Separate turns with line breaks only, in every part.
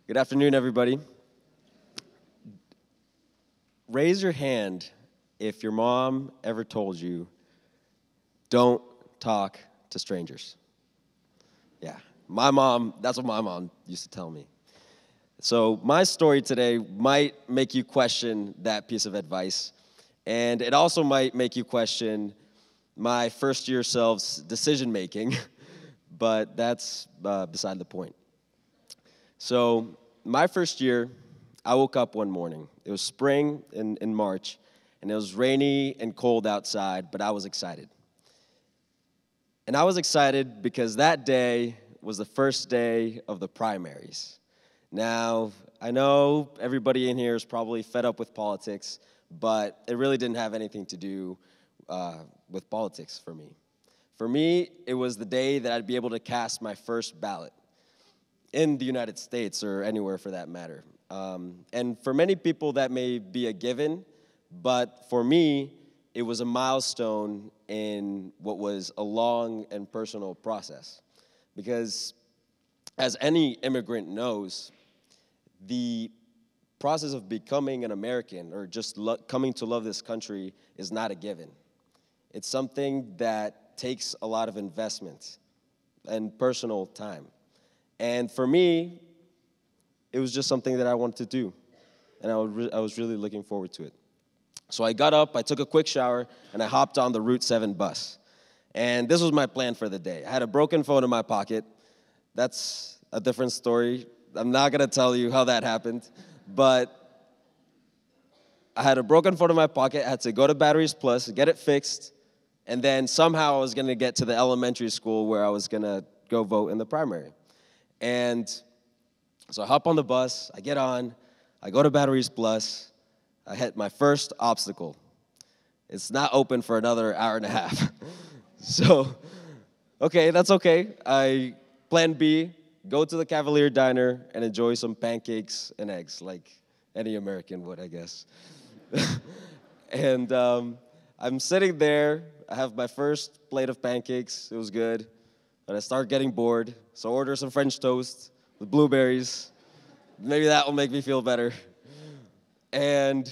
Good afternoon, everybody. Raise your hand if your mom ever told you, don't talk to strangers. Yeah, that's what my mom used to tell me. So my story today might make you question that piece of advice, and it also might make you question my first year self's decision making, but that's beside the point. So my first year, I woke up one morning. It was spring in March, and it was rainy and cold outside, but I was excited. And I was excited because that day was the first day of the primaries. Now, I know everybody in here is probably fed up with politics, but it really didn't have anything to do with politics for me. For me, it was the day that I'd be able to cast my first ballot in the United States or anywhere for that matter. And for many people, that may be a given, but for me, it was a milestone in what was a long and personal process. Because as any immigrant knows, the process of becoming an American or just coming to love this country is not a given. It's something that takes a lot of investment and personal time. And for me, it was just something that I wanted to do, and I was really looking forward to it. So I got up, I took a quick shower, and I hopped on the Route 7 bus. And this was my plan for the day. I had a broken phone in my pocket. That's a different story. I'm not going to tell you how that happened, but I had a broken phone in my pocket. I had to go to Batteries Plus, get it fixed, and then somehow I was going to get to the elementary school where I was going to go vote in the primary. And so I hop on the bus, I get on, I go to Batteries Plus, I hit my first obstacle. It's not open for another hour and a half. So, okay, that's okay. Plan B, go to the Cavalier Diner and enjoy some pancakes and eggs, like any American would, I guess. And I'm sitting there, I have my first plate of pancakes, it was good, and I start getting bored, so I order some French toast with blueberries. Maybe that will make me feel better. And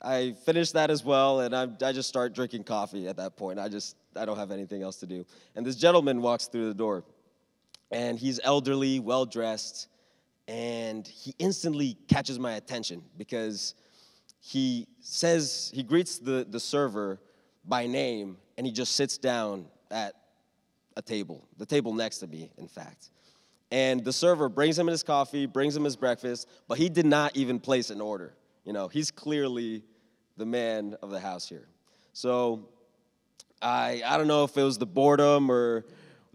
I finish that as well, and I just start drinking coffee at that point. I don't have anything else to do. And this gentleman walks through the door, and he's elderly, well-dressed, and he instantly catches my attention because he greets the server by name, and he just sits down at a table, the table next to me, in fact. And the server brings him his coffee, brings him his breakfast, but he did not even place an order. You know, he's clearly the man of the house here. So I don't know if it was the boredom or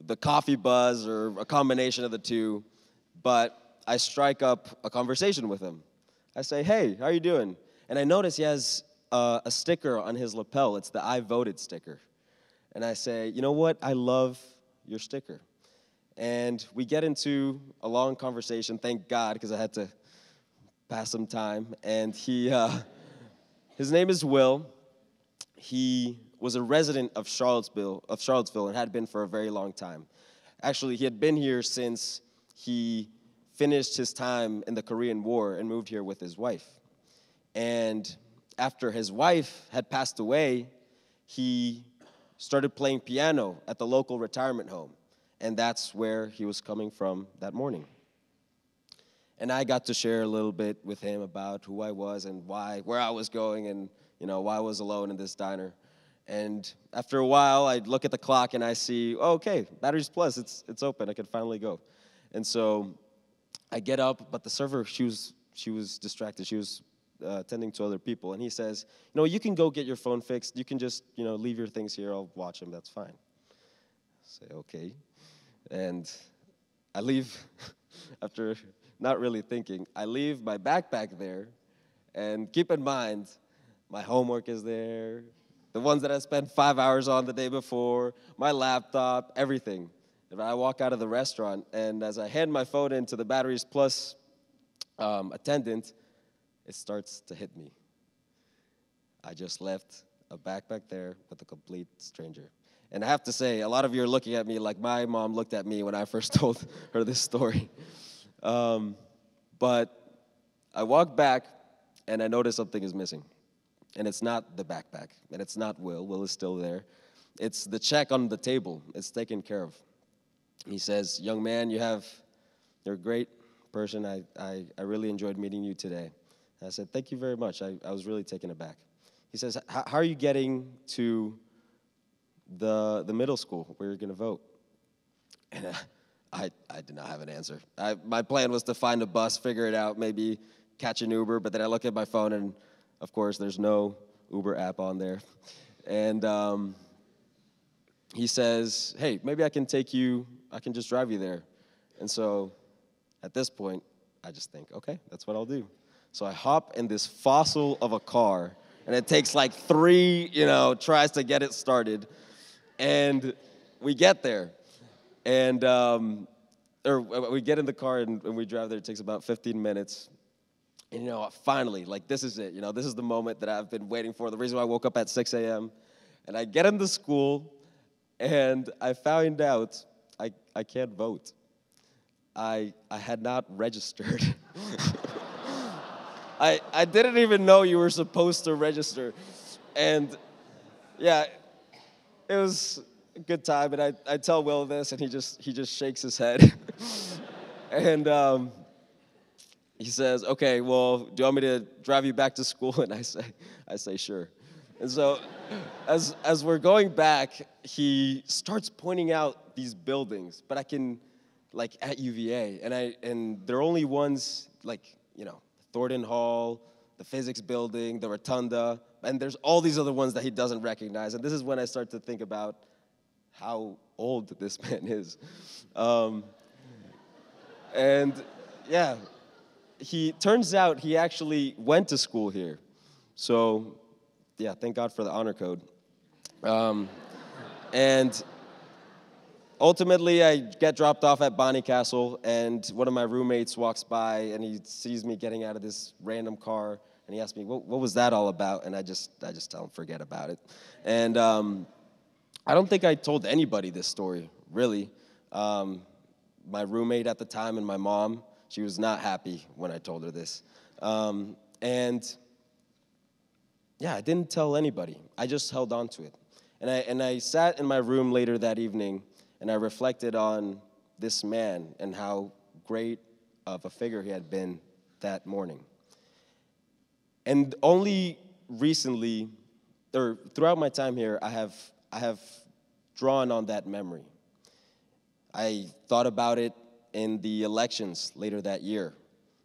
the coffee buzz or a combination of the two, but I strike up a conversation with him. I say, hey, how are you doing? And I notice he has a sticker on his lapel. It's the I voted sticker. And I say, you know what? I love your sticker. And we get into a long conversation, thank God, because I had to pass some time. And his name is Will. He was a resident of Charlottesville, and had been for a very long time. Actually, he had been here since he finished his time in the Korean War and moved here with his wife. And after his wife had passed away, he started playing piano at the local retirement home. And that's where he was coming from that morning. And I got to share a little bit with him about who I was and where I was going and, why I was alone in this diner. And after a while, I'd look at the clock and I see, oh, okay, Batteries Plus, it's open, I can finally go. And so I get up, but the server, she was distracted. She was attending to other people. And he says, you can go get your phone fixed. You can just, leave your things here. I'll watch them. That's fine. I say, okay. And I leave, after not really thinking, I leave my backpack there, and keep in mind, my homework is there, the ones that I spent 5 hours on the day before, my laptop, everything. And I walk out of the restaurant, and as I hand my phone in to the Batteries Plus attendant, it starts to hit me. I just left a backpack there with a complete stranger. And I have to say, a lot of you are looking at me like my mom looked at me when I first told her this story. But But I walk back, and I notice something is missing. And it's not the backpack, and it's not Will. Will is still there. It's the check on the table. It's taken care of. He says, young man, you're a great person. I really enjoyed meeting you today. And I said, thank you very much. I was really taken aback. He says, how are you getting to the middle school where you're going to vote? And I did not have an answer. My plan was to find a bus, figure it out, maybe catch an Uber, but then I look at my phone, and of course, there's no Uber app on there. And he says, hey, maybe I can just drive you there. And so at this point, I just think, okay, that's what I'll do. So I hop in this fossil of a car, and it takes like 3, tries to get it started. And we get there. And, or we get in the car, and we drive there. It takes about 15 minutes. And, finally, like, this is it. This is the moment that I've been waiting for, the reason why I woke up at 6 a.m. And I get into school, and I found out I can't vote. I had not registered. I didn't even know you were supposed to register. And, yeah, it was a good time. And I tell Will this, and he just shakes his head. And he says, okay, well, do you want me to drive you back to school? And I say sure. And so as we're going back, he starts pointing out these buildings, but I can, like, at UVA, and they're only ones, like, Thornton Hall, the physics building, the rotunda, and there's all these other ones that he doesn't recognize. And this is when I start to think about how old this man is. And yeah, turns out he actually went to school here. So yeah, thank God for the honor code. And ultimately, I get dropped off at Bonnie Castle, and one of my roommates walks by, and he sees me getting out of this random car, and he asks me, what was that all about? And I just tell him, forget about it. And I don't think I told anybody this story, really. My roommate at the time and my mom, she was not happy when I told her this. And yeah, I didn't tell anybody. I just held on to it. And I sat in my room later that evening, and I reflected on this man and how great of a figure he had been that morning. And only recently, or throughout my time here, I have drawn on that memory. I thought about it in the elections later that year,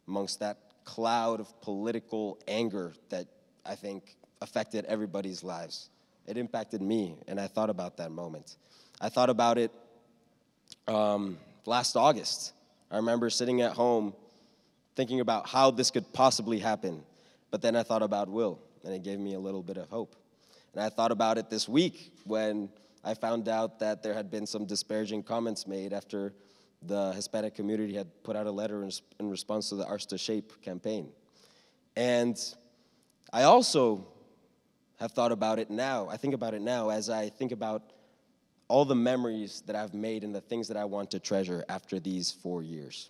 amongst that cloud of political anger that I think affected everybody's lives. It impacted me, and I thought about that moment. I thought about it last August. I remember sitting at home thinking about how this could possibly happen, but then I thought about Will, and it gave me a little bit of hope. And I thought about it this week when I found out that there had been some disparaging comments made after the Hispanic community had put out a letter in response to the Arts to Shape campaign. And I also have thought about it now. I think about it now as I think about all the memories that I've made and the things that I want to treasure after these 4 years.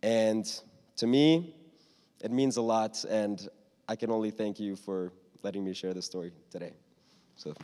And to me, it means a lot, and I can only thank you for letting me share this story today. So.